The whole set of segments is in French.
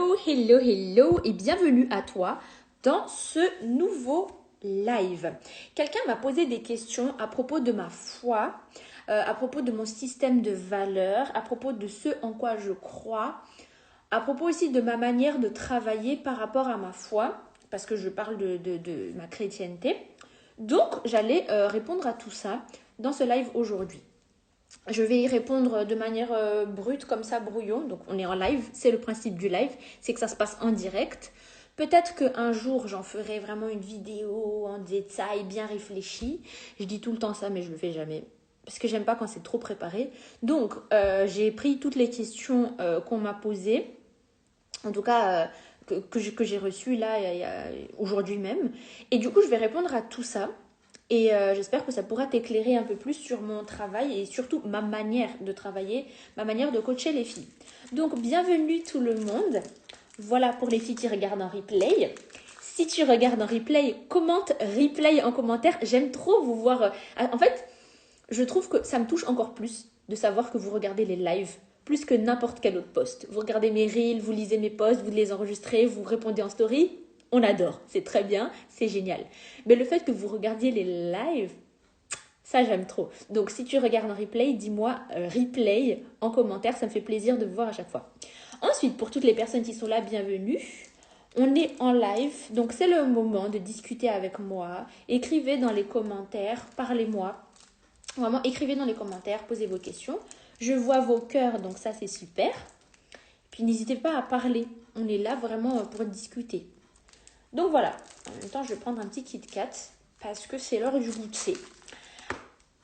Hello, hello et bienvenue à toi dans ce nouveau live. Quelqu'un m'a posé des questions à propos de ma foi, à propos de mon système de valeurs, à propos de ce en quoi je crois, à propos aussi de ma manière de travailler par rapport à ma foi, parce que je parle de ma chrétienté. Donc, j'allais répondre à tout ça dans ce live aujourd'hui. Je vais y répondre de manière brute, comme ça, brouillon. Donc, on est en live. C'est le principe du live. C'est que ça se passe en direct. Peut-être qu'un jour, j'en ferai vraiment une vidéo en détail, bien réfléchie. Je dis tout le temps ça, mais je le fais jamais. Parce que j'aime pas quand c'est trop préparé. Donc, j'ai pris toutes les questions qu'on m'a posées. En tout cas, que j'ai reçues là, aujourd'hui même. Et du coup, je vais répondre à tout ça. Et j'espère que ça pourra t'éclairer un peu plus sur mon travail et surtout ma manière de travailler, ma manière de coacher les filles. Donc, bienvenue tout le monde. Voilà pour les filles qui regardent en replay. Si tu regardes en replay, commente replay en commentaire. J'aime trop vous voir. En fait, je trouve que ça me touche encore plus de savoir que vous regardez les lives plus que n'importe quel autre post. Vous regardez mes reels, vous lisez mes posts, vous les enregistrez, vous répondez en story. On adore, c'est très bien, c'est génial. Mais le fait que vous regardiez les lives, ça j'aime trop. Donc si tu regardes en replay, dis-moi replay en commentaire, ça me fait plaisir de vous voir à chaque fois. Ensuite, pour toutes les personnes qui sont là, bienvenue. On est en live, donc c'est le moment de discuter avec moi. Écrivez dans les commentaires, parlez-moi. Vraiment, écrivez dans les commentaires, posez vos questions. Je vois vos cœurs, donc ça c'est super. Puis n'hésitez pas à parler. On est là vraiment pour discuter. Donc voilà, en même temps je vais prendre un petit Kit Kat parce que c'est l'heure du goûter.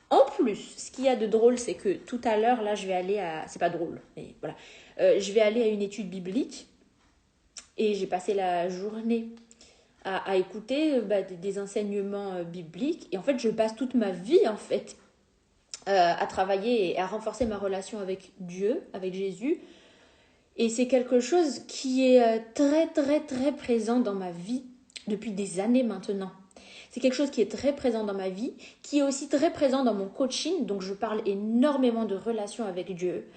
En plus, ce qu'il y a de drôle, c'est que tout à l'heure, là, je vais aller à... C'est pas drôle, mais voilà. Je vais aller à une étude biblique et j'ai passé la journée à écouter des enseignements bibliques. Et en fait, je passe toute ma vie, en fait, à travailler et à renforcer ma relation avec Dieu, avec Jésus. Et c'est quelque chose qui est très, très, très présent dans ma vie depuis des années maintenant. C'est quelque chose qui est très présent dans ma vie, qui est aussi très présent dans mon coaching. Donc, je parle énormément de relations avec Dieu,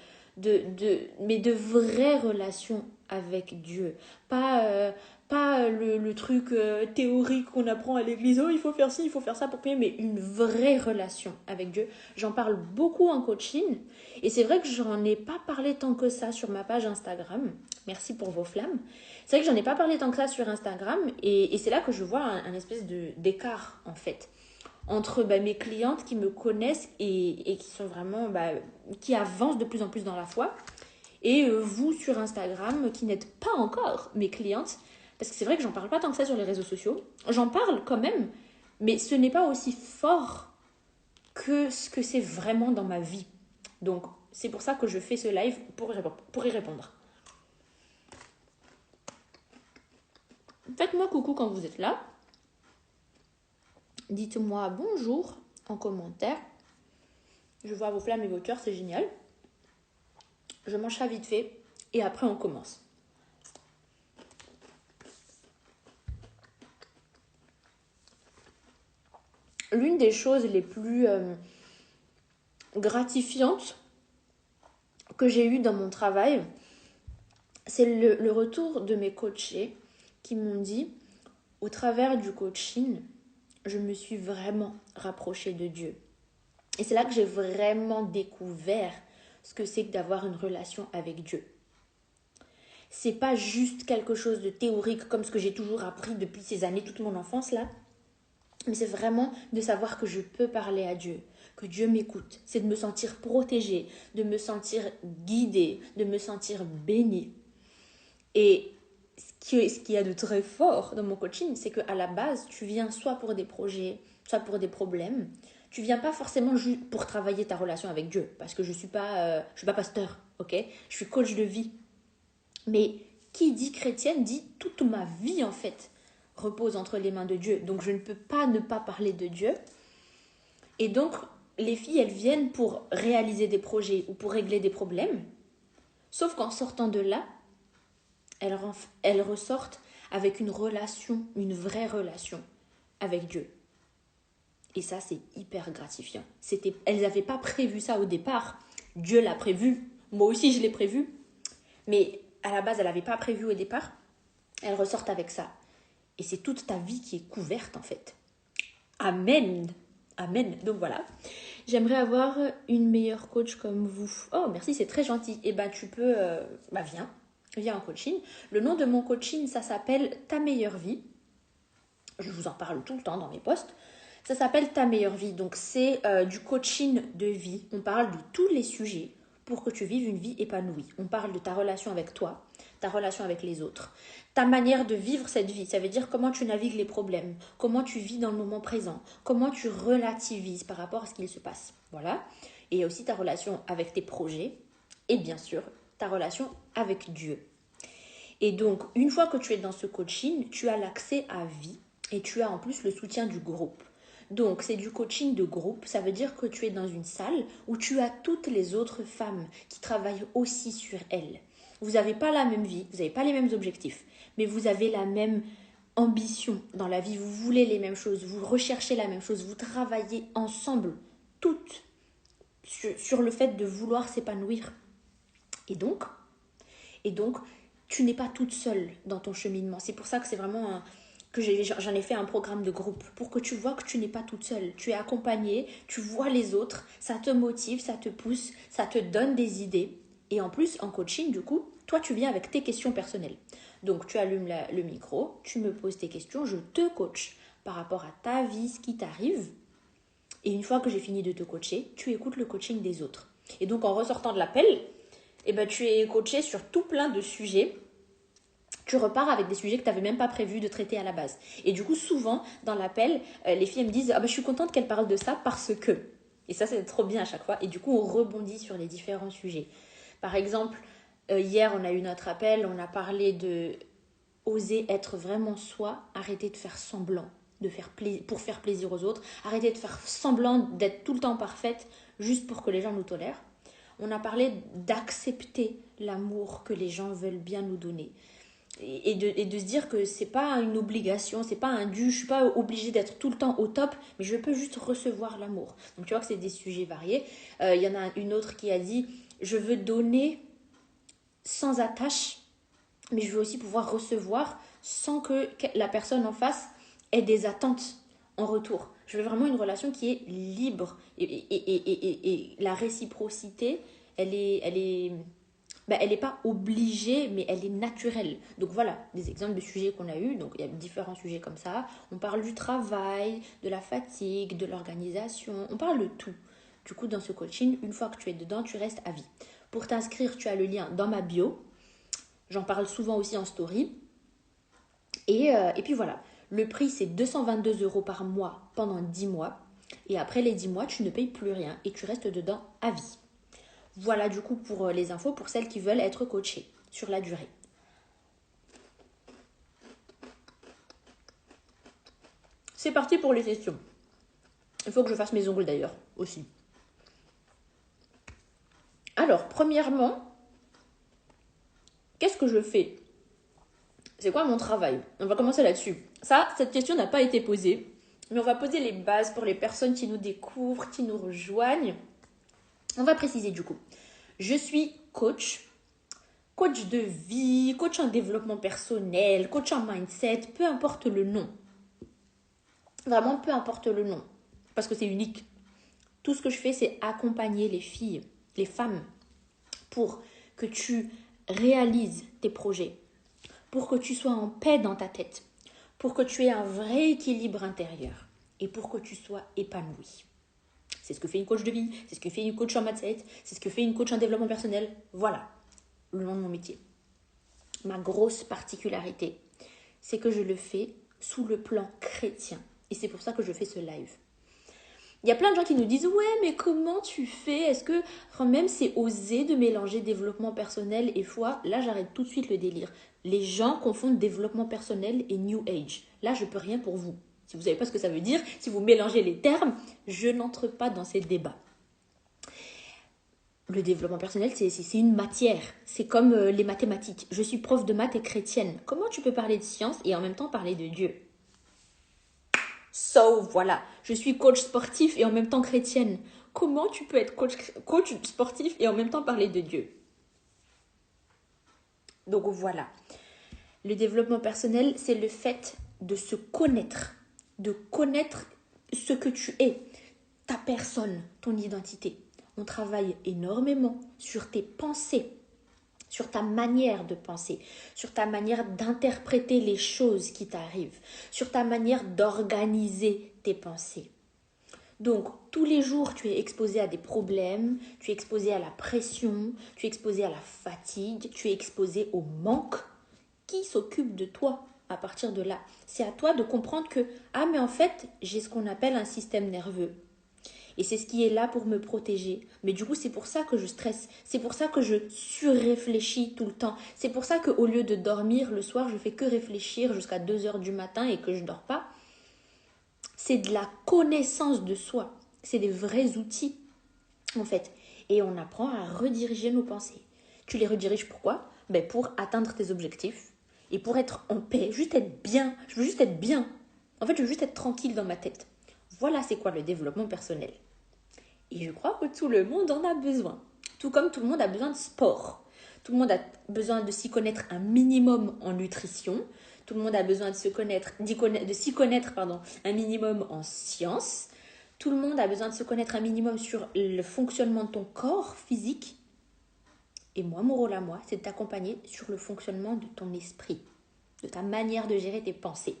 mais de vraies relations avec Dieu. Pas le truc théorique qu'on apprend à l'église. Oh, il faut faire ci, il faut faire ça pour payer, mais une vraie relation avec Dieu. J'en parle beaucoup en coaching. Et c'est vrai que j'en ai pas parlé tant que ça sur ma page Instagram. Merci pour vos flammes. C'est vrai que j'en ai pas parlé tant que ça sur Instagram. Et c'est là que je vois un espèce d'écart, en fait, entre mes clientes qui me connaissent et qui sont vraiment... qui avancent de plus en plus dans la foi. Et vous, sur Instagram, qui n'êtes pas encore mes clientes. Parce que c'est vrai que j'en parle pas tant que ça sur les réseaux sociaux. J'en parle quand même, mais ce n'est pas aussi fort que ce que c'est vraiment dans ma vie. Donc, c'est pour ça que je fais ce live pour y répondre. Faites-moi coucou quand vous êtes là. Dites-moi bonjour en commentaire. Je vois vos flammes et vos cœurs, c'est génial. Je mange ça vite fait et après on commence. L'une des choses les plus gratifiantes que j'ai eues dans mon travail, c'est le retour de mes coachés qui m'ont dit, au travers du coaching, je me suis vraiment rapprochée de Dieu. Et c'est là que j'ai vraiment découvert ce que c'est que d'avoir une relation avec Dieu. C'est pas juste quelque chose de théorique comme ce que j'ai toujours appris depuis ces années, toute mon enfance là. Mais c'est vraiment de savoir que je peux parler à Dieu, que Dieu m'écoute. C'est de me sentir protégée, de me sentir guidée, de me sentir bénie. Et ce qu'il y a de très fort dans mon coaching, c'est qu'à la base, tu viens soit pour des projets, soit pour des problèmes. Tu viens pas forcément juste pour travailler ta relation avec Dieu, parce que je suis pas pasteur, ok? Je suis coach de vie. Mais qui dit chrétienne dit toute ma vie en fait repose entre les mains de Dieu. Donc je ne peux pas ne pas parler de Dieu. Et donc les filles, elles viennent pour réaliser des projets ou pour régler des problèmes. Sauf qu'en sortant de là, elles ressortent avec une relation, une vraie relation avec Dieu. Et ça, c'est hyper gratifiant. Elles n'avaient pas prévu ça au départ. Dieu l'a prévu. Moi aussi, je l'ai prévu. Mais à la base, elle n'avait pas prévu au départ, elles ressortent avec ça. Et c'est toute ta vie qui est couverte en fait. Amen. Amen. Donc voilà. J'aimerais avoir une meilleure coach comme vous. Oh, merci, c'est très gentil. Et tu peux... viens en coaching. Le nom de mon coaching, ça s'appelle Ta meilleure vie. Je vous en parle tout le temps dans mes posts. Ça s'appelle Ta meilleure vie. Donc c'est du coaching de vie. On parle de tous les sujets pour que tu vives une vie épanouie. On parle de ta relation avec toi, ta relation avec les autres, ta manière de vivre cette vie. Ça veut dire comment tu navigues les problèmes, comment tu vis dans le moment présent, comment tu relativises par rapport à ce qu'il se passe. Voilà. Et aussi ta relation avec tes projets et bien sûr ta relation avec Dieu. Et donc, une fois que tu es dans ce coaching, tu as l'accès à vie et tu as en plus le soutien du groupe. Donc, c'est du coaching de groupe. Ça veut dire que tu es dans une salle où tu as toutes les autres femmes qui travaillent aussi sur elles. Vous n'avez pas la même vie, vous n'avez pas les mêmes objectifs, mais vous avez la même ambition dans la vie. Vous voulez les mêmes choses, vous recherchez la même chose, vous travaillez ensemble, toutes, sur le fait de vouloir s'épanouir. Et donc, tu n'es pas toute seule dans ton cheminement. C'est pour ça que c'est vraiment que j'en ai fait un programme de groupe pour que tu vois que tu n'es pas toute seule. Tu es accompagnée, tu vois les autres, ça te motive, ça te pousse, ça te donne des idées. Et en plus, en coaching, du coup, toi, tu viens avec tes questions personnelles. Donc, tu allumes le micro, tu me poses tes questions, je te coach par rapport à ta vie, ce qui t'arrive. Et une fois que j'ai fini de te coacher, tu écoutes le coaching des autres. Et donc, en ressortant de l'appel, tu es coaché sur tout plein de sujets. Tu repars avec des sujets que tu n'avais même pas prévu de traiter à la base. Et du coup, souvent, dans l'appel, les filles me disent « je suis contente qu'elle parle de ça parce que… » Et ça, c'est trop bien à chaque fois. Et du coup, on rebondit sur les différents sujets. Par exemple, hier, on a eu notre appel, on a parlé de oser être vraiment soi, arrêter de faire semblant, pour faire plaisir aux autres, arrêter de faire semblant d'être tout le temps parfaite juste pour que les gens nous tolèrent. On a parlé d'accepter l'amour que les gens veulent bien nous donner. Et de se dire que c'est pas une obligation, c'est pas un dû, je suis pas obligée d'être tout le temps au top, mais je peux juste recevoir l'amour. Donc tu vois que c'est des sujets variés. Il y en a une autre qui a dit « Je veux donner sans attache, mais je veux aussi pouvoir recevoir sans que la personne en face ait des attentes en retour. Je veux vraiment une relation qui est libre. Et la réciprocité, elle est pas obligée, mais elle est naturelle. Donc voilà, des exemples de sujets qu'on a eus. Donc il y a différents sujets comme ça. On parle du travail, de la fatigue, de l'organisation. On parle de tout. Du coup, dans ce coaching, une fois que tu es dedans, tu restes à vie. Pour t'inscrire, tu as le lien dans ma bio. J'en parle souvent aussi en story. Et puis voilà, le prix c'est 222 € par mois pendant 10 mois. Et après les 10 mois, tu ne payes plus rien et tu restes dedans à vie. Voilà du coup pour les infos pour celles qui veulent être coachées sur la durée. C'est parti pour les questions. Il faut que je fasse mes ongles d'ailleurs aussi. Alors, premièrement, qu'est-ce que je fais ? C'est quoi mon travail ? On va commencer là-dessus. Cette question n'a pas été posée, mais on va poser les bases pour les personnes qui nous découvrent, qui nous rejoignent. On va préciser du coup. Je suis coach de vie, coach en développement personnel, coach en mindset, peu importe le nom. Vraiment, peu importe le nom, parce que c'est unique. Tout ce que je fais, c'est accompagner les filles, les femmes, pour que tu réalises tes projets, pour que tu sois en paix dans ta tête, pour que tu aies un vrai équilibre intérieur et pour que tu sois épanoui. C'est ce que fait une coach de vie, c'est ce que fait une coach en mindset, c'est ce que fait une coach en développement personnel. Voilà le nom de mon métier. Ma grosse particularité, c'est que je le fais sous le plan chrétien. Et c'est pour ça que je fais ce live. Il y a plein de gens qui nous disent « Ouais, mais comment tu fais ? Est-ce que quand même c'est osé de mélanger développement personnel et foi ?» Là, j'arrête tout de suite le délire. Les gens confondent développement personnel et New Age. Là, je peux rien pour vous. Si vous ne savez pas ce que ça veut dire, si vous mélangez les termes, je n'entre pas dans ces débats. Le développement personnel, c'est une matière. C'est comme les mathématiques. Je suis prof de maths et chrétienne. Comment tu peux parler de science et en même temps parler de Dieu ? So, voilà. Je suis coach sportif et en même temps chrétienne. Comment tu peux être coach sportif et en même temps parler de Dieu ? Donc voilà, le développement personnel, c'est le fait de se connaître, de connaître ce que tu es, ta personne, ton identité. On travaille énormément sur tes pensées, sur ta manière de penser, sur ta manière d'interpréter les choses qui t'arrivent, sur ta manière d'organiser tes pensées. Donc, tous les jours, tu es exposé à des problèmes, tu es exposé à la pression, tu es exposé à la fatigue, tu es exposé au manque. Qui s'occupe de toi à partir de là? C'est à toi de comprendre que, ah mais en fait, j'ai ce qu'on appelle un système nerveux. Et c'est ce qui est là pour me protéger. Mais du coup, c'est pour ça que je stresse. C'est pour ça que je surréfléchis tout le temps. C'est pour ça qu'au lieu de dormir le soir, je fais que réfléchir jusqu'à 2 heures du matin et que je ne dors pas. C'est de la connaissance de soi. C'est des vrais outils, en fait. Et on apprend à rediriger nos pensées. Tu les rediriges pourquoi? Pour atteindre tes objectifs et pour être en paix, juste être bien. Je veux juste être bien. En fait, je veux juste être tranquille dans ma tête. Voilà c'est quoi le développement personnel. Et je crois que tout le monde en a besoin. Tout comme tout le monde a besoin de sport. Tout le monde a besoin de s'y connaître un minimum en nutrition. Tout le monde a besoin de s'y connaître un minimum en sciences. Tout le monde a besoin de se connaître un minimum sur le fonctionnement de ton corps physique. Et moi, mon rôle à moi, c'est de t'accompagner sur le fonctionnement de ton esprit, de ta manière de gérer tes pensées.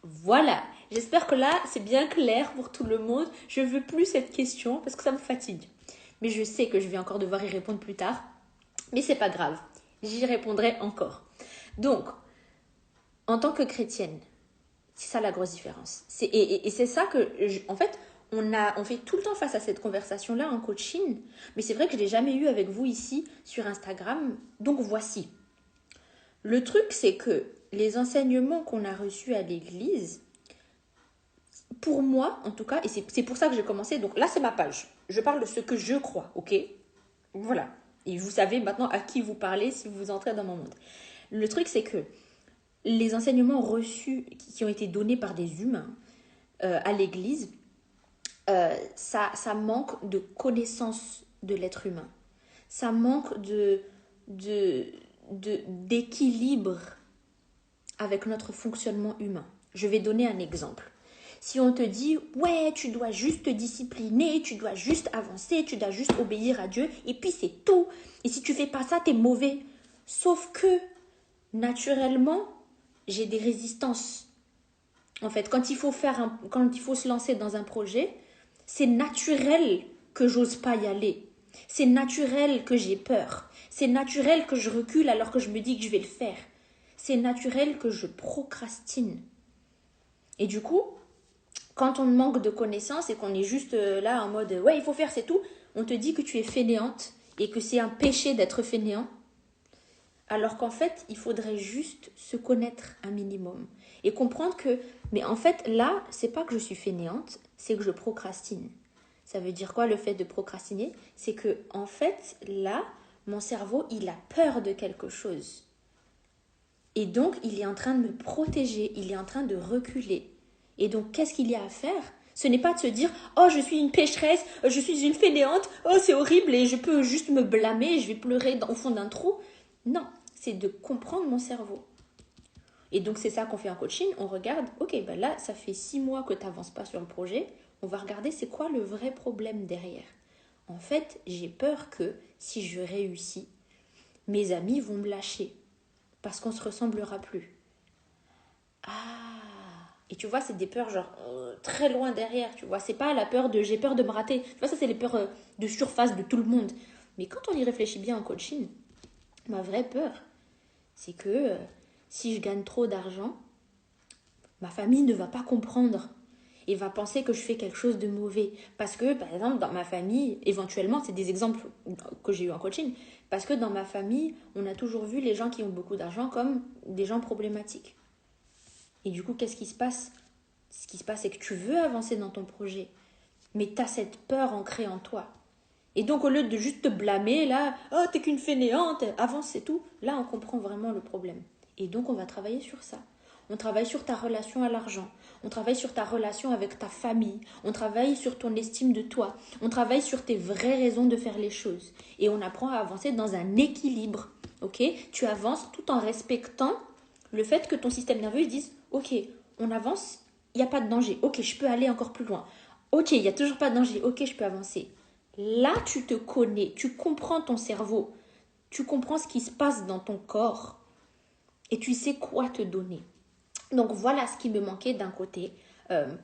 Voilà, j'espère que là, c'est bien clair pour tout le monde. Je ne veux plus cette question parce que ça me fatigue. Mais je sais que je vais encore devoir y répondre plus tard. Mais c'est pas grave, j'y répondrai encore. Donc, en tant que chrétienne, c'est ça la grosse différence. Et c'est ça que, en fait, on fait tout le temps face à cette conversation-là en coaching. Mais c'est vrai que je ne l'ai jamais eu avec vous ici sur Instagram. Donc voici. Le truc, c'est que les enseignements qu'on a reçus à l'église, pour moi, en tout cas, et c'est pour ça que j'ai commencé, donc là, c'est ma page. Je parle de ce que je crois, ok? Voilà. Et vous savez maintenant à qui vous parlez si vous entrez dans mon monde. Le truc, c'est que les enseignements reçus qui ont été donnés par des humains à l'église, ça manque de connaissance de l'être humain. Ça manque d'équilibre avec notre fonctionnement humain. Je vais donner un exemple. Si on te dit, ouais, tu dois juste te discipliner, tu dois juste avancer, tu dois juste obéir à Dieu, et puis c'est tout. Et si tu fais pas ça, t'es mauvais. Sauf que, naturellement, j'ai des résistances. En fait, quand il faut se lancer dans un projet, c'est naturel que j'ose pas y aller. C'est naturel que j'ai peur. C'est naturel que je recule alors que je me dis que je vais le faire. C'est naturel que je procrastine. Et du coup, quand on manque de connaissances et qu'on est juste là en mode « ouais, il faut faire, c'est tout », on te dit que tu es fainéante et que c'est un péché d'être fainéant. Alors qu'en fait, il faudrait juste se connaître un minimum et comprendre que, mais en fait, là, c'est pas que je suis fainéante, c'est que je procrastine. Ça veut dire quoi le fait de procrastiner? C'est que, en fait, là, mon cerveau, il a peur de quelque chose. Et donc, il est en train de me protéger, il est en train de reculer. Et donc, qu'est-ce qu'il y a à faire? Ce n'est pas de se dire « Oh, je suis une pécheresse, je suis une fainéante, oh, c'est horrible et je peux juste me blâmer, je vais pleurer au fond d'un trou. » Non, c'est de comprendre mon cerveau. Et donc, c'est ça qu'on fait en coaching. On regarde, ok, là, ça fait 6 mois que tu n'avances pas sur le projet. On va regarder c'est quoi le vrai problème derrière. En fait, j'ai peur que si je réussis, mes amis vont me lâcher parce qu'on ne se ressemblera plus. Ah! Et tu vois, c'est des peurs genre très loin derrière, tu vois. C'est pas la peur de j'ai peur de me rater. Tu vois, ça, c'est les peurs de surface de tout le monde. Mais quand on y réfléchit bien en coaching, ma vraie peur, c'est que si je gagne trop d'argent, ma famille ne va pas comprendre et va penser que je fais quelque chose de mauvais. Parce que, par exemple, dans ma famille, éventuellement, c'est des exemples que j'ai eu en coaching, parce que dans ma famille, on a toujours vu les gens qui ont beaucoup d'argent comme des gens problématiques. Et du coup, qu'est-ce qui se passe? Ce qui se passe, c'est que tu veux avancer dans ton projet, mais tu as cette peur ancrée en toi. Et donc, au lieu de juste te blâmer, là, « Oh, t'es qu'une fainéante, avance, c'est tout », là, on comprend vraiment le problème. Et donc, on va travailler sur ça. On travaille sur ta relation à l'argent. On travaille sur ta relation avec ta famille. On travaille sur ton estime de toi. On travaille sur tes vraies raisons de faire les choses. Et on apprend à avancer dans un équilibre. Ok? Tu avances tout en respectant le fait que ton système nerveux dise ok, on avance, il n'y a pas de danger. Ok, je peux aller encore plus loin. Ok, il n'y a toujours pas de danger. Ok, je peux avancer. Là, tu te connais, tu comprends ton cerveau, tu comprends ce qui se passe dans ton corps et tu sais quoi te donner. Donc voilà ce qui me manquait d'un côté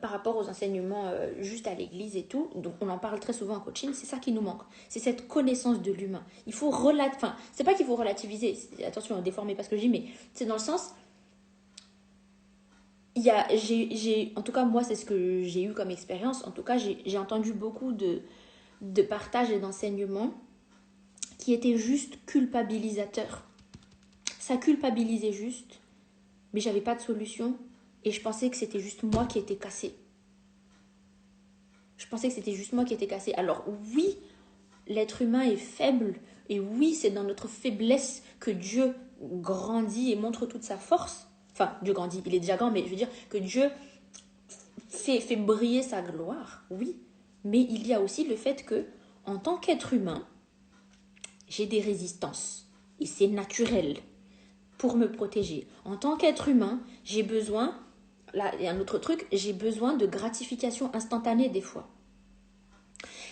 par rapport aux enseignements juste à l'église et tout. Donc on en parle très souvent en coaching, c'est ça qui nous manque. C'est cette connaissance de l'humain. Il faut c'est pas qu'il faut relativiser, attention, déformer pas ce que je dis, mais c'est dans le sens, en tout cas moi c'est ce que j'ai eu comme expérience. En tout cas j'ai entendu beaucoup de partages et d'enseignements qui étaient juste culpabilisateurs. Ça culpabilisait juste, mais j'avais pas de solution et je pensais que c'était juste moi qui étais cassée. Je pensais que c'était juste moi qui étais cassée. Alors oui, l'être humain est faible et oui, c'est dans notre faiblesse que Dieu grandit et montre toute sa force. Enfin, Dieu grandit, il est déjà grand, mais je veux dire que Dieu fait briller sa gloire, oui. Mais il y a aussi le fait que, en tant qu'être humain, j'ai des résistances. Et c'est naturel pour me protéger. En tant qu'être humain, j'ai besoin, là, il y a un autre truc, j'ai besoin de gratification instantanée des fois.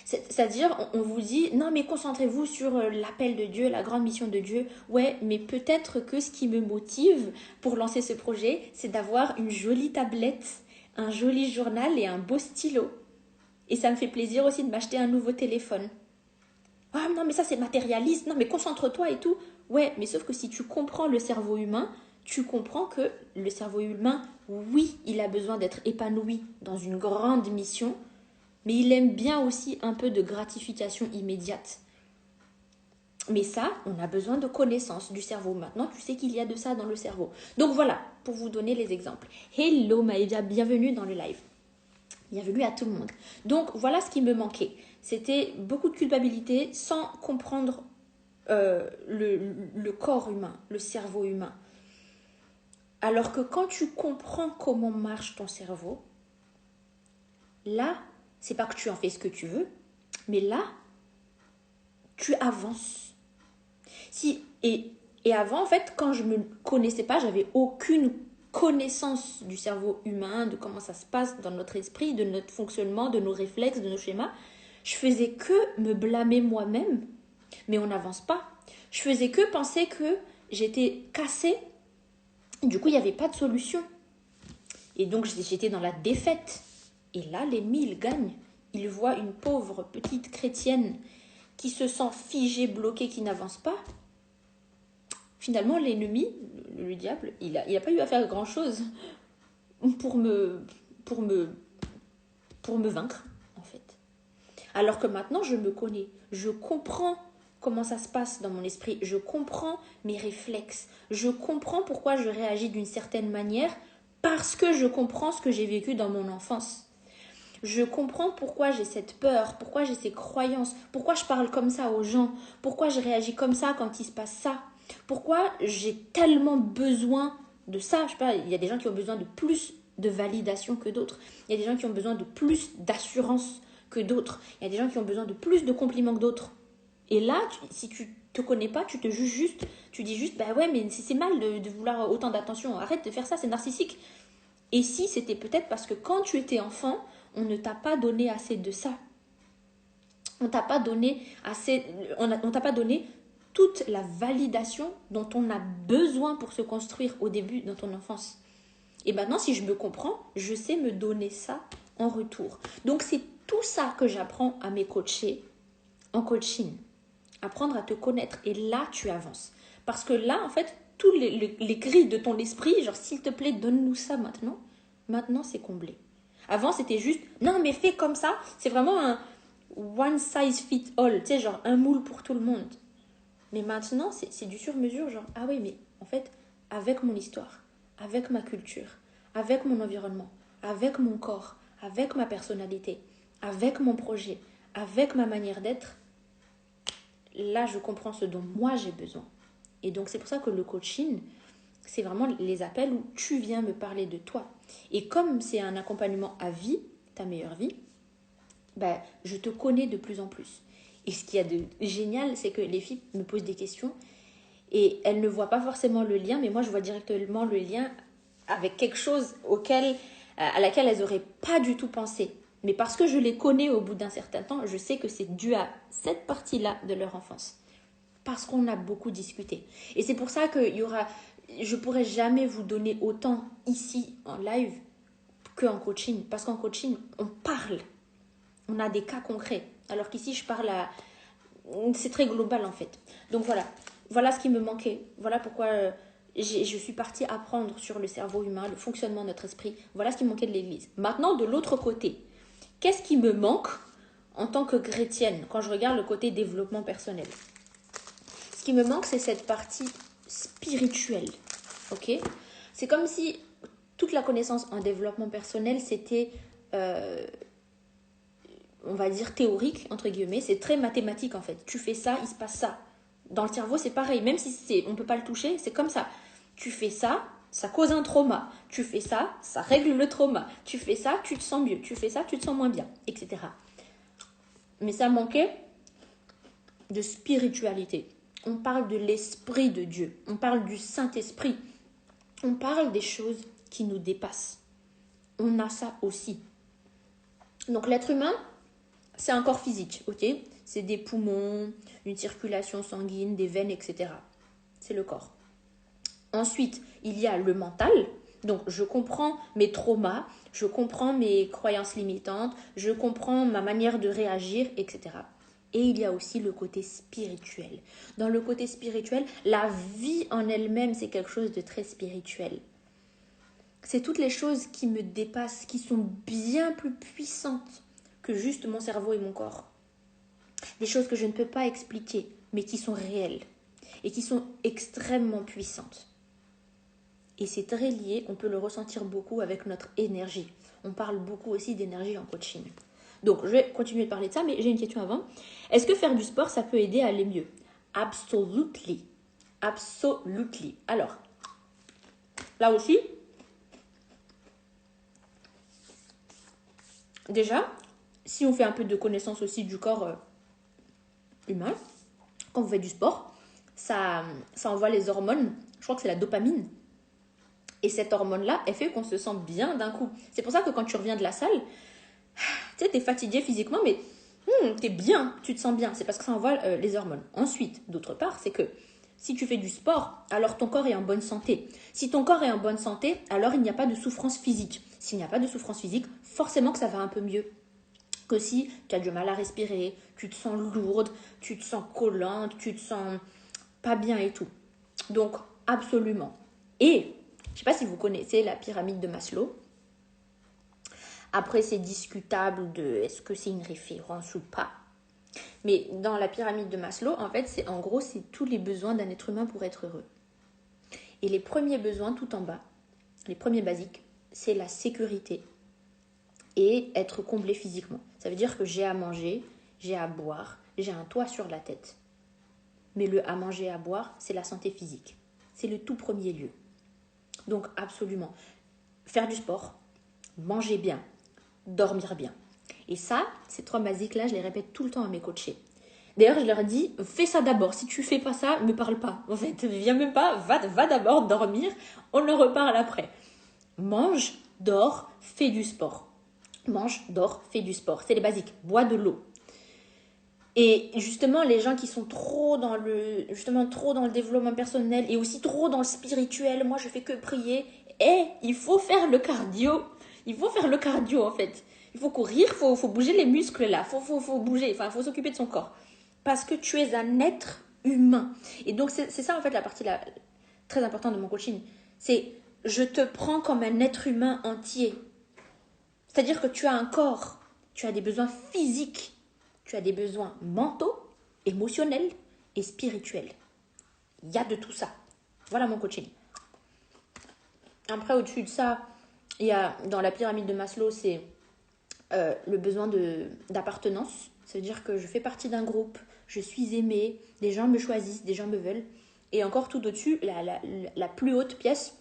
C'est-à-dire, on vous dit, non mais concentrez-vous sur l'appel de Dieu, la grande mission de Dieu. Ouais, mais peut-être que ce qui me motive pour lancer ce projet, c'est d'avoir une jolie tablette, un joli journal et un beau stylo. Et ça me fait plaisir aussi de m'acheter un nouveau téléphone. Ah non mais ça c'est matérialiste, non mais concentre-toi et tout. Ouais, mais sauf que si tu comprends le cerveau humain, tu comprends que le cerveau humain, oui, il a besoin d'être épanoui dans une grande mission, mais il aime bien aussi un peu de gratification immédiate. Mais ça, on a besoin de connaissances du cerveau. Maintenant, tu sais qu'il y a de ça dans le cerveau. Donc voilà, pour vous donner les exemples. Hello Maïda, bienvenue dans le live. Bienvenue à tout le monde. Donc voilà ce qui me manquait. C'était beaucoup de culpabilité sans comprendre le corps humain, le cerveau humain. Alors que quand tu comprends comment marche ton cerveau, là, c'est pas que tu en fais ce que tu veux, mais là, tu avances. Et avant, en fait, quand je ne me connaissais pas, j'avais aucune connaissance du cerveau humain, de comment ça se passe dans notre esprit, de notre fonctionnement, de nos réflexes, de nos schémas. Je faisais que me blâmer moi-même, mais on n'avance pas. Je faisais que penser que j'étais cassée. Du coup, il n'y avait pas de solution. Et donc, j'étais dans la défaite. Et là, l'ennemi, il gagne. Il voit une pauvre petite chrétienne qui se sent figée, bloquée, qui n'avance pas. Finalement, l'ennemi, le diable, il n'a pas eu à faire grand-chose pour me vaincre, en fait. Alors que maintenant, je me connais. Je comprends comment ça se passe dans mon esprit. Je comprends mes réflexes. Je comprends pourquoi je réagis d'une certaine manière parce que je comprends ce que j'ai vécu dans mon enfance. Je comprends pourquoi j'ai cette peur, pourquoi j'ai ces croyances, pourquoi je parle comme ça aux gens, pourquoi je réagis comme ça quand il se passe ça, pourquoi j'ai tellement besoin de ça. Je sais pas, il y a des gens qui ont besoin de plus de validation que d'autres. Il y a des gens qui ont besoin de plus d'assurance que d'autres. Il y a des gens qui ont besoin de plus de compliments que d'autres. Et là, si tu te connais pas, tu te juges juste, tu dis juste, bah ouais, mais c'est mal de vouloir autant d'attention. Arrête de faire ça, c'est narcissique. Et si c'était peut-être parce que quand tu étais enfant, on ne t'a pas donné assez de ça. On t'a pas donné assez, on t'a pas donné toute la validation dont on a besoin pour se construire au début dans ton enfance. Et maintenant, si je me comprends, je sais me donner ça en retour. Donc, c'est tout ça que j'apprends à mes coachés en coaching. Apprendre à te connaître. Et là, tu avances. Parce que là, en fait, tous les cris de ton esprit, genre, s'il te plaît, donne-nous ça maintenant. Maintenant, c'est comblé. Avant, c'était juste, non, mais fais comme ça. C'est vraiment un one size fit all. Tu sais, genre, un moule pour tout le monde. Mais maintenant, c'est du sur-mesure, genre, ah oui, mais en fait, avec mon histoire, avec ma culture, avec mon environnement, avec mon corps, avec ma personnalité, avec mon projet, avec ma manière d'être, là, je comprends ce dont moi j'ai besoin. Et donc, c'est pour ça que le coaching, C'est vraiment les appels où tu viens me parler de toi. Et comme c'est un accompagnement à vie, ta meilleure vie, ben, je te connais de plus en plus. Et ce qu'il y a de génial, c'est que les filles me posent des questions et elles ne voient pas forcément le lien, mais moi je vois directement le lien avec quelque chose à laquelle elles n'auraient pas du tout pensé. Mais parce que je les connais au bout d'un certain temps, je sais que c'est dû à cette partie-là de leur enfance. Parce qu'on a beaucoup discuté. Et c'est pour ça que je ne pourrais jamais vous donner autant ici en live qu'en coaching. Parce qu'en coaching, on parle. On a des cas concrets. Alors qu'ici, je parle à... C'est très global en fait. Donc voilà ce qui me manquait. Voilà pourquoi je suis partie apprendre sur le cerveau humain, le fonctionnement de notre esprit. Voilà ce qui me manquait de l'église. Maintenant, de l'autre côté, qu'est-ce qui me manque en tant que chrétienne quand je regarde le côté développement personnel? Ce qui me manque, c'est cette partie spirituelle. Ok? C'est comme si toute la connaissance en développement personnel, c'était, on va dire, théorique, entre guillemets. C'est très mathématique, en fait. Tu fais ça, il se passe ça. Dans le cerveau, c'est pareil. Même si on ne peut pas le toucher, c'est comme ça. Tu fais ça, ça cause un trauma. Tu fais ça, ça règle le trauma. Tu fais ça, tu te sens mieux. Tu fais ça, tu te sens moins bien, etc. Mais ça manquait de spiritualité. On parle de l'Esprit de Dieu. On parle du Saint-Esprit. On parle des choses qui nous dépassent. On a ça aussi. Donc l'être humain, c'est un corps physique, ok? C'est des poumons, une circulation sanguine, des veines, etc. C'est le corps. Ensuite, il y a le mental. Donc, je comprends mes traumas, je comprends mes croyances limitantes, je comprends ma manière de réagir, etc. Et il y a aussi le côté spirituel. Dans le côté spirituel, la vie en elle-même, c'est quelque chose de très spirituel. C'est toutes les choses qui me dépassent, qui sont bien plus puissantes que juste mon cerveau et mon corps. Des choses que je ne peux pas expliquer, mais qui sont réelles et qui sont extrêmement puissantes. Et c'est très lié, on peut le ressentir beaucoup avec notre énergie. On parle beaucoup aussi d'énergie en coaching. Donc, je vais continuer de parler de ça, mais j'ai une question avant. Est-ce que faire du sport, ça peut aider à aller mieux? Absolutely. Absolutely. Alors, là aussi, déjà, si on fait un peu de connaissance aussi du corps humain, quand vous faites du sport, ça envoie les hormones, je crois que c'est la dopamine. Et cette hormone-là, elle fait qu'on se sent bien d'un coup. C'est pour ça que quand tu reviens de la salle, tu sais, t'es fatigué physiquement, mais t'es bien, tu te sens bien. C'est parce que ça envoie les hormones. Ensuite, d'autre part, c'est que si tu fais du sport, alors ton corps est en bonne santé. Si ton corps est en bonne santé, alors il n'y a pas de souffrance physique. S'il n'y a pas de souffrance physique, forcément que ça va un peu mieux que si tu as du mal à respirer, tu te sens lourde, tu te sens collante, tu te sens pas bien et tout. Donc, absolument. Et, je ne sais pas si vous connaissez la pyramide de Maslow. Après, c'est discutable de est-ce que c'est une référence ou pas. Mais dans la pyramide de Maslow, en fait, c'est tous les besoins d'un être humain pour être heureux. Et les premiers besoins tout en bas, les premiers basiques, c'est la sécurité et être comblé physiquement. Ça veut dire que j'ai à manger, j'ai à boire, j'ai un toit sur la tête. Mais le à manger et à boire, c'est la santé physique. C'est le tout premier lieu. Donc absolument, faire du sport, manger bien, dormir bien. Et ça, ces trois basiques-là, je les répète tout le temps à mes coachés. D'ailleurs, je leur dis, fais ça d'abord. Si tu fais pas ça, me parle pas. En fait, viens même pas, va d'abord dormir, on en reparle après. Mange, dors, fais du sport. Mange, dors, fais du sport. C'est les basiques. Bois de l'eau. Et justement, les gens qui sont trop dans le développement personnel et aussi trop dans le spirituel, moi je fais que prier. Il faut faire le cardio. Il faut faire le cardio en fait. Il faut courir, faut bouger les muscles là. Faut bouger, enfin, faut s'occuper de son corps. Parce que tu es un être humain. Et donc, c'est ça en fait la partie très importante de mon coaching. C'est je te prends comme un être humain entier. C'est-à-dire que tu as un corps, tu as des besoins physiques. Tu as des besoins mentaux, émotionnels et spirituels. Il y a de tout ça. Voilà mon coaching. Après, au-dessus de ça, il y a dans la pyramide de Maslow, c'est le besoin d'appartenance. Ça veut dire que je fais partie d'un groupe, je suis aimée, des gens me choisissent, des gens me veulent. Et encore tout au-dessus, la plus haute pièce,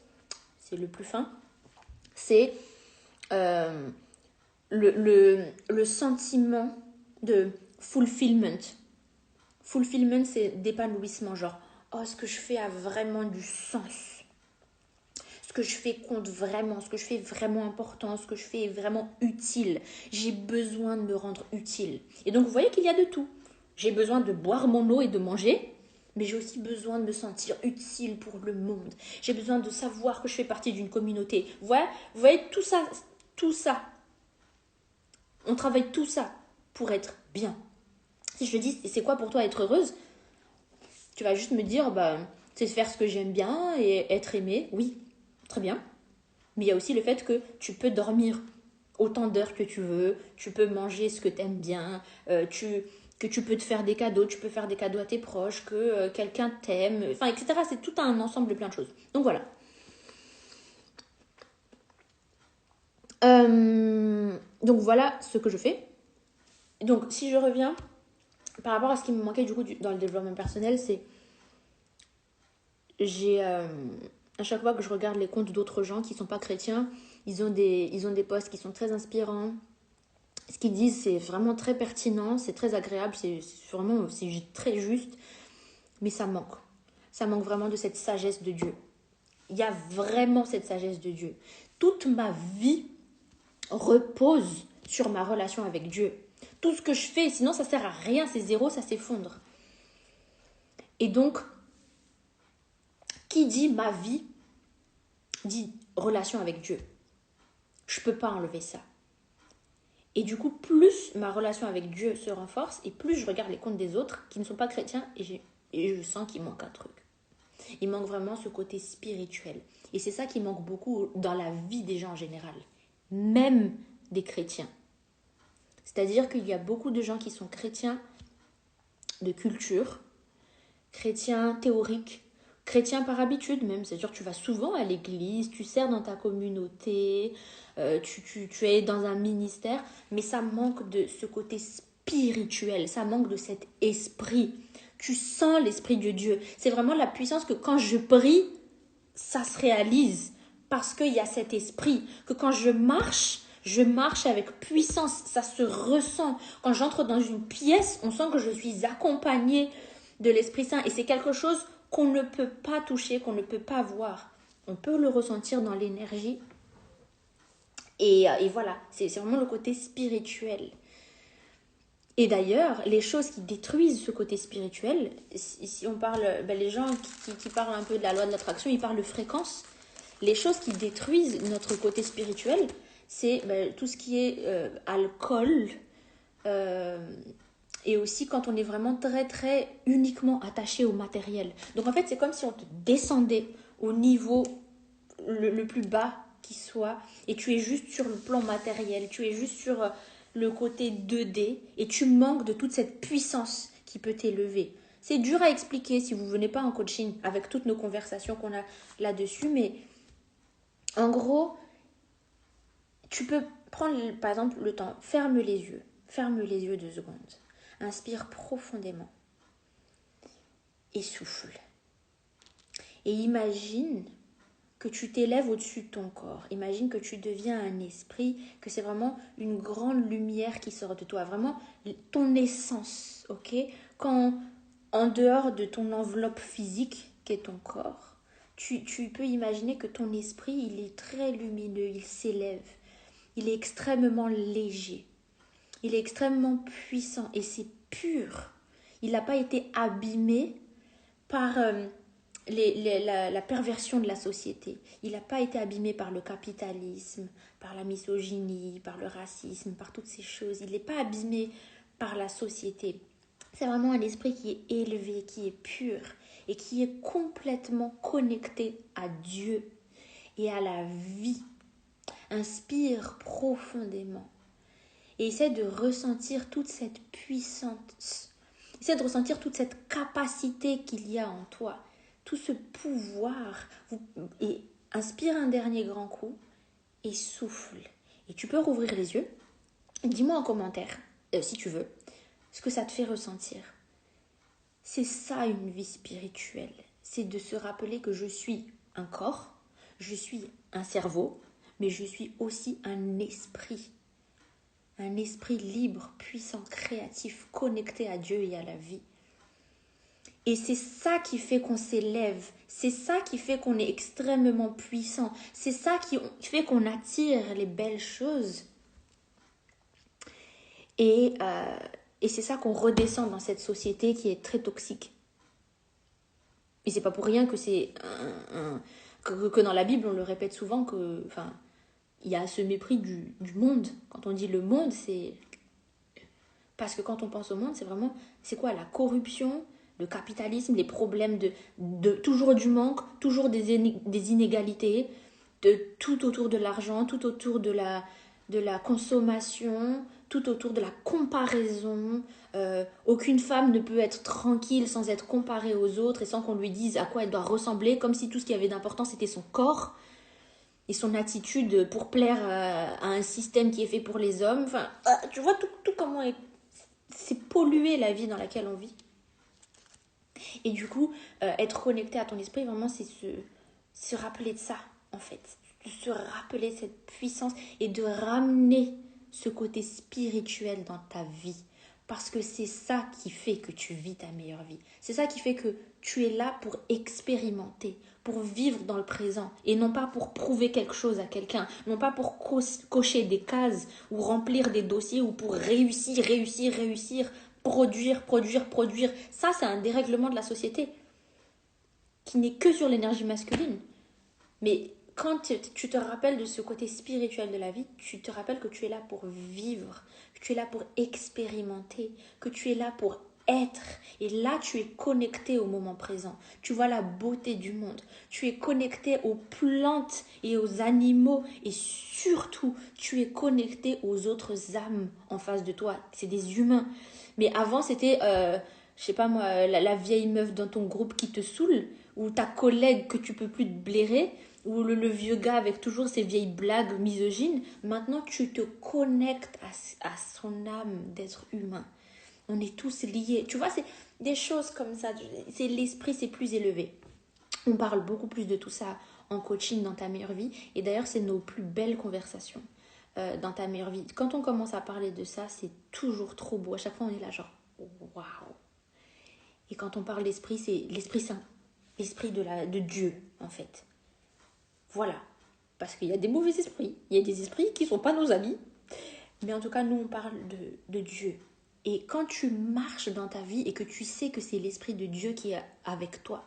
c'est le plus fin, c'est le sentiment de fulfillment. Fulfillment, c'est d'épanouissement, genre, oh, ce que je fais a vraiment du sens. Ce que je fais compte vraiment, ce que je fais est vraiment important, ce que je fais est vraiment utile. J'ai besoin de me rendre utile. Et donc, vous voyez qu'il y a de tout. J'ai besoin de boire mon eau et de manger, mais j'ai aussi besoin de me sentir utile pour le monde. J'ai besoin de savoir que je fais partie d'une communauté. Vous voyez tout ça. On travaille tout ça pour être bien. Si je te dis, c'est quoi pour toi être heureuse? Tu vas juste me dire, c'est faire ce que j'aime bien et être aimée. Oui, très bien. Mais il y a aussi le fait que tu peux dormir autant d'heures que tu veux, tu peux manger ce que tu aimes bien, que tu peux te faire des cadeaux, tu peux faire des cadeaux à tes proches, que quelqu'un t'aime, enfin, etc. C'est tout un ensemble de plein de choses. Donc voilà. Donc voilà ce que je fais. Donc si je reviens par rapport à ce qui me manquait du coup dans le développement personnel, c'est à chaque fois que je regarde les comptes d'autres gens qui ne sont pas chrétiens, ils ont des posts qui sont très inspirants. Ce qu'ils disent, c'est vraiment très pertinent, c'est très agréable, c'est très juste, mais ça manque. Ça manque vraiment de cette sagesse de Dieu. Il y a vraiment cette sagesse de Dieu. Toute ma vie repose sur ma relation avec Dieu. Tout ce que je fais, sinon ça sert à rien, c'est zéro, ça s'effondre. Et donc, qui dit ma vie, dit relation avec Dieu. Je ne peux pas enlever ça. Et du coup, plus ma relation avec Dieu se renforce et plus je regarde les comptes des autres qui ne sont pas chrétiens et je sens qu'il manque un truc. Il manque vraiment ce côté spirituel. Et c'est ça qui manque beaucoup dans la vie des gens en général, même des chrétiens. C'est-à-dire qu'il y a beaucoup de gens qui sont chrétiens de culture, chrétiens théoriques, chrétiens par habitude même. C'est-à-dire que tu vas souvent à l'église, tu sers dans ta communauté, tu es dans un ministère, mais ça manque de ce côté spirituel, ça manque de cet esprit. Tu sens l'esprit de Dieu. C'est vraiment la puissance que quand je prie, ça se réalise parce qu'il y a cet esprit. Que quand je marche avec puissance, ça se ressent. Quand j'entre dans une pièce, on sent que je suis accompagnée de l'Esprit Saint. Et c'est quelque chose qu'on ne peut pas toucher, qu'on ne peut pas voir. On peut le ressentir dans l'énergie. Et voilà, c'est vraiment le côté spirituel. Et d'ailleurs, les choses qui détruisent ce côté spirituel, si on parle, les gens qui parlent un peu de la loi de l'attraction, ils parlent de fréquence. Les choses qui détruisent notre côté spirituel, c'est tout ce qui est alcool, et aussi quand on est vraiment très très uniquement attaché au matériel. Donc en fait, c'est comme si on te descendait au niveau le plus bas qui soit, et tu es juste sur le plan matériel, tu es juste sur le côté 2D, et tu manques de toute cette puissance qui peut t'élever. C'est dur à expliquer si vous ne venez pas en coaching avec toutes nos conversations qu'on a là-dessus, mais en gros, tu peux prendre par exemple le temps, ferme les yeux 2 secondes, inspire profondément et souffle. Et imagine que tu t'élèves au-dessus de ton corps. Imagine que tu deviens un esprit, que c'est vraiment une grande lumière qui sort de toi, vraiment ton essence, ok? Quand, en dehors de ton enveloppe physique, qui est ton corps, tu peux imaginer que ton esprit, il est très lumineux, il s'élève, il est extrêmement léger, il est extrêmement puissant et c'est pur. Il n'a pas été abîmé par la perversion de la société. Il n'a pas été abîmé par le capitalisme, par la misogynie, par le racisme, par toutes ces choses. Il n'est pas abîmé par la société. C'est vraiment un esprit qui est élevé, qui est pur et qui est complètement connecté à Dieu et à la vie. Inspire profondément et essaie de ressentir toute cette puissance. Essaie de ressentir toute cette capacité qu'il y a en toi, tout ce pouvoir. Et inspire un dernier grand coup et souffle. Et tu peux rouvrir les yeux. Dis-moi en commentaire, si tu veux, ce que ça te fait ressentir. C'est ça une vie spirituelle. c'est de se rappeler que je suis un corps, je suis un cerveau, mais je suis aussi un esprit. Un esprit libre, puissant, créatif, connecté à Dieu et à la vie. Et c'est ça qui fait qu'on s'élève, c'est ça qui fait qu'on est extrêmement puissant, c'est ça qui fait qu'on attire les belles choses. Et c'est ça qu'on redescend dans cette société qui est très toxique. Et c'est pas pour rien que c'est que dans la Bible, on le répète souvent, il y a ce mépris du monde. Quand on dit le monde, c'est... Parce que quand on pense au monde, c'est quoi? La corruption, le capitalisme, les problèmes de toujours du manque, toujours des inégalités, de tout autour de l'argent, tout autour de la consommation, tout autour de la comparaison. Aucune femme ne peut être tranquille sans être comparée aux autres et sans qu'on lui dise à quoi elle doit ressembler, comme si tout ce qui avait d'important c'était son corps et son attitude pour plaire à un système qui est fait pour les hommes. Enfin, tu vois tout comment c'est polluer la vie dans laquelle on vit. Et du coup, être connecté à ton esprit, vraiment, c'est se rappeler de ça, en fait. De se rappeler cette puissance et de ramener ce côté spirituel dans ta vie. Parce que c'est ça qui fait que tu vis ta meilleure vie. C'est ça qui fait que tu es là pour expérimenter, pour vivre dans le présent et non pas pour prouver quelque chose à quelqu'un, non pas pour cocher des cases ou remplir des dossiers ou pour réussir, produire. Ça, c'est un dérèglement de la société qui n'est que sur l'énergie masculine. Mais quand tu te rappelles de ce côté spirituel de la vie, tu te rappelles que tu es là pour vivre, que tu es là pour expérimenter, que tu es là pour être. Et là, tu es connecté au moment présent. Tu vois la beauté du monde. Tu es connecté aux plantes et aux animaux. Et surtout, tu es connecté aux autres âmes en face de toi. C'est des humains. Mais avant, c'était, je sais pas moi, la vieille meuf dans ton groupe qui te saoule, ou ta collègue que tu peux plus te blairer, ou le vieux gars avec toujours ses vieilles blagues misogynes. Maintenant, tu te connectes à son âme d'être humain. On est tous liés. Tu vois, c'est des choses comme ça. C'est l'esprit, c'est plus élevé. On parle beaucoup plus de tout ça en coaching dans ta meilleure vie. Et d'ailleurs, c'est nos plus belles conversations dans ta meilleure vie. Quand on commence à parler de ça, c'est toujours trop beau. À chaque fois, on est là genre, waouh. Et quand on parle d'esprit, c'est l'Esprit Saint. L'esprit de Dieu, en fait. Voilà. Parce qu'il y a des mauvais esprits. Il y a des esprits qui ne sont pas nos amis. Mais en tout cas, nous, on parle de Dieu. Et quand tu marches dans ta vie et que tu sais que c'est l'Esprit de Dieu qui est avec toi,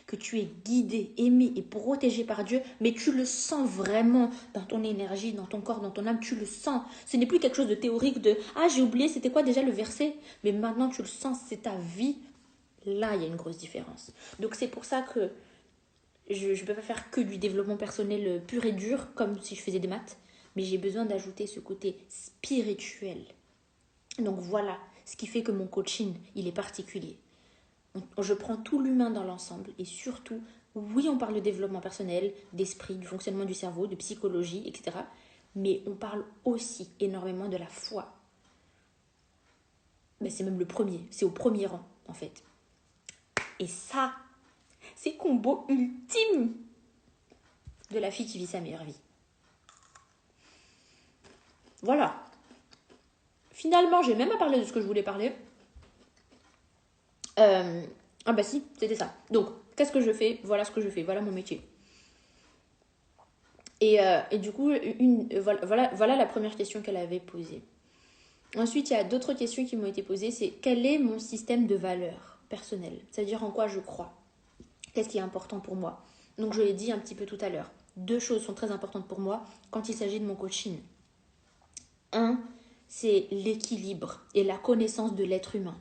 que tu es guidé, aimé et protégé par Dieu, mais tu le sens vraiment dans ton énergie, dans ton corps, dans ton âme, tu le sens. Ce n'est plus quelque chose de théorique de « Ah, j'ai oublié, c'était quoi déjà le verset ?» Mais maintenant, tu le sens, c'est ta vie. Là, il y a une grosse différence. Donc, c'est pour ça que je ne peux pas faire que du développement personnel pur et dur, comme si je faisais des maths, mais j'ai besoin d'ajouter ce côté spirituel. Donc voilà, ce qui fait que mon coaching, il est particulier. Je prends tout l'humain dans l'ensemble et surtout, oui, on parle de développement personnel, d'esprit, du fonctionnement du cerveau, de psychologie, etc. Mais on parle aussi énormément de la foi. Mais c'est même le premier, c'est au premier rang en fait. Et ça, c'est combo ultime de la fille qui vit sa meilleure vie. Voilà. Finalement, j'ai même à parler de ce que je voulais parler. Ah bah si, c'était ça. Donc, qu'est-ce que je fais? Voilà ce que je fais, voilà mon métier. Et du coup, voilà la première question qu'elle avait posée. Ensuite, il y a d'autres questions qui m'ont été posées. C'est quel est mon système de valeurs personnelles? C'est-à-dire en quoi je crois? Qu'est-ce qui est important pour moi? Donc, je l'ai dit un petit peu tout à l'heure. 2 choses sont très importantes pour moi quand il s'agit de mon coaching. 1, c'est l'équilibre et la connaissance de l'être humain.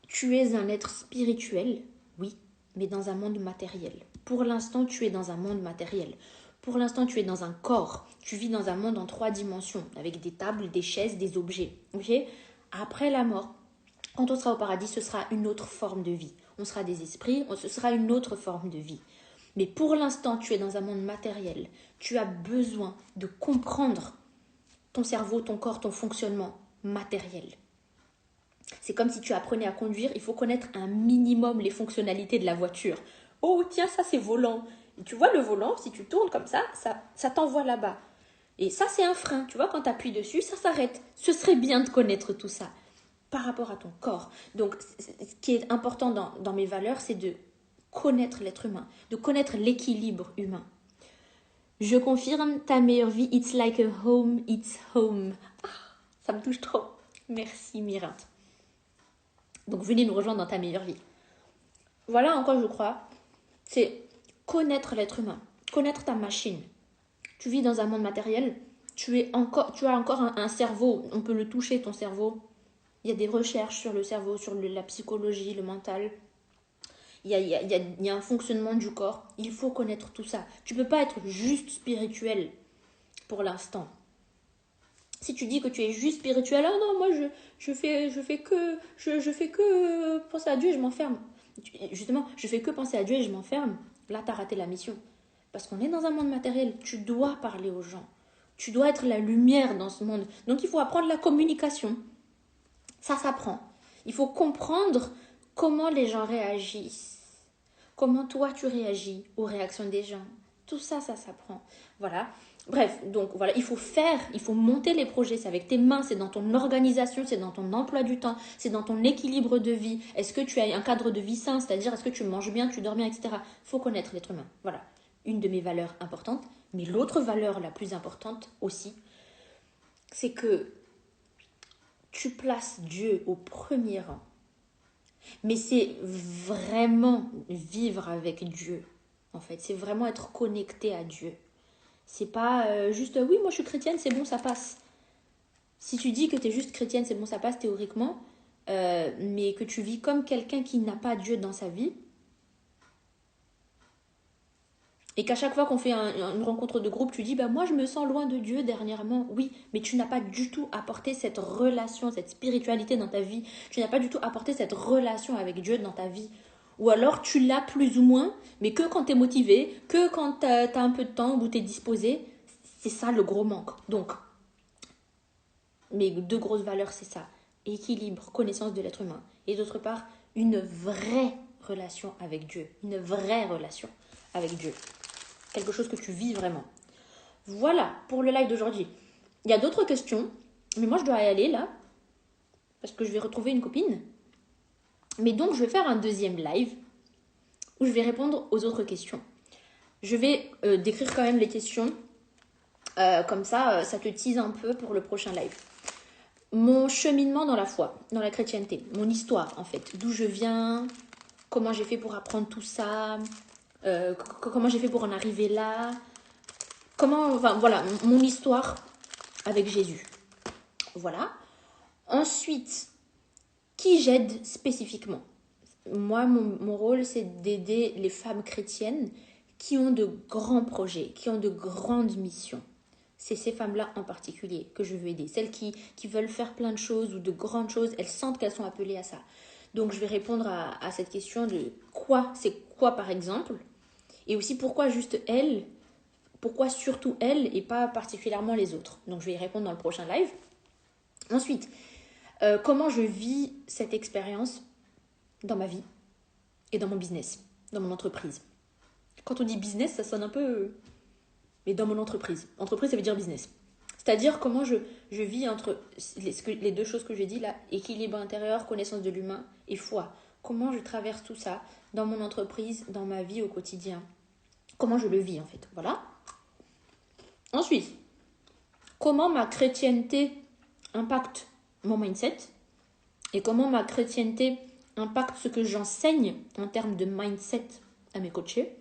Tu es un être spirituel, oui, mais dans un monde matériel. Pour l'instant, tu es dans un monde matériel. Pour l'instant, tu es dans un corps. Tu vis dans un monde en 3 dimensions, avec des tables, des chaises, des objets. Okay? Après la mort, quand on sera au paradis, ce sera une autre forme de vie. On sera des esprits, ce sera une autre forme de vie. Mais pour l'instant, tu es dans un monde matériel. Tu as besoin de comprendre ton cerveau, ton corps, ton fonctionnement matériel. C'est comme si tu apprenais à conduire, il faut connaître un minimum les fonctionnalités de la voiture. Oh, tiens, ça c'est volant. Et tu vois le volant, si tu tournes comme ça t'envoie là-bas. Et ça, c'est un frein. Tu vois, quand tu appuies dessus, ça s'arrête. Ce serait bien de connaître tout ça par rapport à ton corps. Donc, ce qui est important dans mes valeurs, c'est de connaître l'être humain, de connaître l'équilibre humain. Je confirme, ta meilleure vie, it's like a home, it's home. Ah, ça me touche trop. Merci, Myrinthe. Donc, venez nous rejoindre dans ta meilleure vie. Voilà encore, je crois, c'est connaître l'être humain, connaître ta machine. Tu vis dans un monde matériel, tu as encore un cerveau, on peut le toucher, ton cerveau. Il y a des recherches sur le cerveau, sur la psychologie, le mental. Il y a un fonctionnement du corps. Il faut connaître tout ça. Tu ne peux pas être juste spirituel pour l'instant. Si tu dis que tu es juste spirituel, ah non, moi je fais que penser à Dieu et je m'enferme. Justement, je fais que penser à Dieu et je m'enferme. Là, tu as raté la mission. Parce qu'on est dans un monde matériel. Tu dois parler aux gens. Tu dois être la lumière dans ce monde. Donc, il faut apprendre la communication. Ça s'apprend. Il faut comprendre comment les gens réagissent. Comment toi, tu réagis aux réactions des gens. Tout ça, ça s'apprend. Voilà. Bref, donc voilà, il faut monter les projets, c'est avec tes mains, c'est dans ton organisation, c'est dans ton emploi du temps, c'est dans ton équilibre de vie. Est-ce que tu as un cadre de vie sain, c'est-à-dire est-ce que tu manges bien, tu dors bien, etc. Il faut connaître l'être humain. Voilà, une de mes valeurs importantes. Mais l'autre valeur la plus importante aussi, c'est que tu places Dieu au premier rang. Mais c'est vraiment vivre avec Dieu, en fait. C'est vraiment être connecté à Dieu. C'est pas juste, oui, moi je suis chrétienne, c'est bon, ça passe. Si tu dis que tu es juste chrétienne, c'est bon, ça passe théoriquement, mais que tu vis comme quelqu'un qui n'a pas Dieu dans sa vie, et qu'à chaque fois qu'on fait une rencontre de groupe, tu dis, bah moi je me sens loin de Dieu dernièrement. Oui, mais tu n'as pas du tout apporté cette relation, cette spiritualité dans ta vie. Tu n'as pas du tout apporté cette relation avec Dieu dans ta vie. Ou alors tu l'as plus ou moins, mais que quand tu es motivé, que quand tu as un peu de temps ou tu es disposé. C'est ça le gros manque. Donc, mes deux grosses valeurs, c'est ça. Équilibre, connaissance de l'être humain. Et d'autre part, une vraie relation avec Dieu. Une vraie relation avec Dieu. Quelque chose que tu vis vraiment. Voilà pour le live d'aujourd'hui. Il y a d'autres questions, mais moi je dois y aller là, parce que je vais retrouver une copine. Mais donc je vais faire un deuxième live où je vais répondre aux autres questions. Je vais décrire quand même les questions, comme ça, ça te tease un peu pour le prochain live. Mon cheminement dans la foi, dans la chrétienté, mon histoire en fait, d'où je viens, comment j'ai fait pour apprendre tout ça, comment j'ai fait pour en arriver là, voilà, mon histoire avec Jésus. Voilà. Ensuite, qui j'aide spécifiquement? Moi, mon rôle, c'est d'aider les femmes chrétiennes qui ont de grands projets, qui ont de grandes missions. C'est ces femmes-là en particulier que je veux aider. Celles qui veulent faire plein de choses ou de grandes choses, elles sentent qu'elles sont appelées à ça. Donc, je vais répondre à cette question de c'est quoi par exemple? Et aussi pourquoi juste elles? Pourquoi surtout elles et pas particulièrement les autres? Donc, je vais y répondre dans le prochain live. Ensuite, comment je vis cette expérience dans ma vie et dans mon business, dans mon entreprise. Quand on dit business, ça sonne un peu... Mais dans mon entreprise. Entreprise, ça veut dire business. C'est-à-dire comment je vis entre les deux choses que j'ai dit là, équilibre intérieur, connaissance de l'humain et foi. Comment je traverse tout ça dans mon entreprise, dans ma vie au quotidien. Comment je le vis en fait. Voilà. Ensuite, comment ma chrétienté impacte mon mindset et comment ma chrétienté impacte ce que j'enseigne en termes de mindset à mes coachés.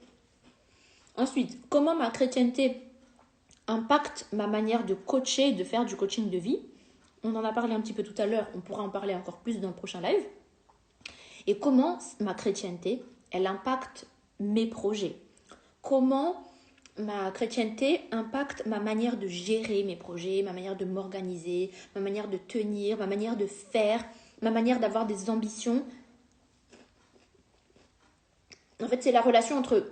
Ensuite, comment ma chrétienté impacte ma manière de coacher, de faire du coaching de vie. On en a parlé un petit peu tout à l'heure, on pourra en parler encore plus dans le prochain live. Et comment ma chrétienté, elle impacte mes projets. Comment ma chrétienté impacte ma manière de gérer mes projets, ma manière de m'organiser, ma manière de tenir, ma manière de faire, ma manière d'avoir des ambitions. En fait, c'est la relation entre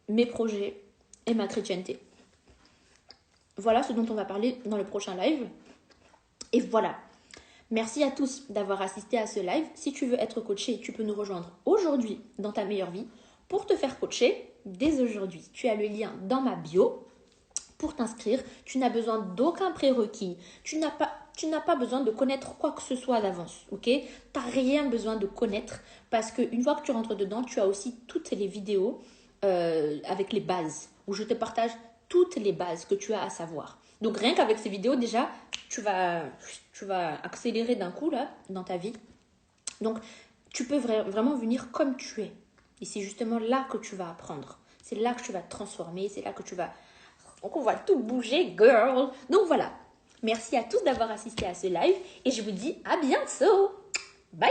mes projets et ma chrétienté. Voilà ce dont on va parler dans le prochain live. Et voilà. Merci à tous d'avoir assisté à ce live. Si tu veux être coaché, tu peux nous rejoindre aujourd'hui dans ta meilleure vie pour te faire coacher dès aujourd'hui. Tu as le lien dans ma bio pour t'inscrire. Tu n'as besoin d'aucun prérequis. Tu n'as pas besoin de connaître quoi que ce soit d'avance, ok? Tu n'as rien besoin de connaître parce qu'une fois que tu rentres dedans, tu as aussi toutes les vidéos avec les bases où je te partage toutes les bases que tu as à savoir. Donc rien qu'avec ces vidéos déjà, tu vas accélérer d'un coup là dans ta vie. Donc tu peux vraiment venir comme tu es. Et c'est justement là que tu vas apprendre. C'est là que tu vas te transformer, c'est là que tu vas... Donc on va tout bouger, girl. Donc voilà. Merci à tous d'avoir assisté à ce live et je vous dis à bientôt. Bye.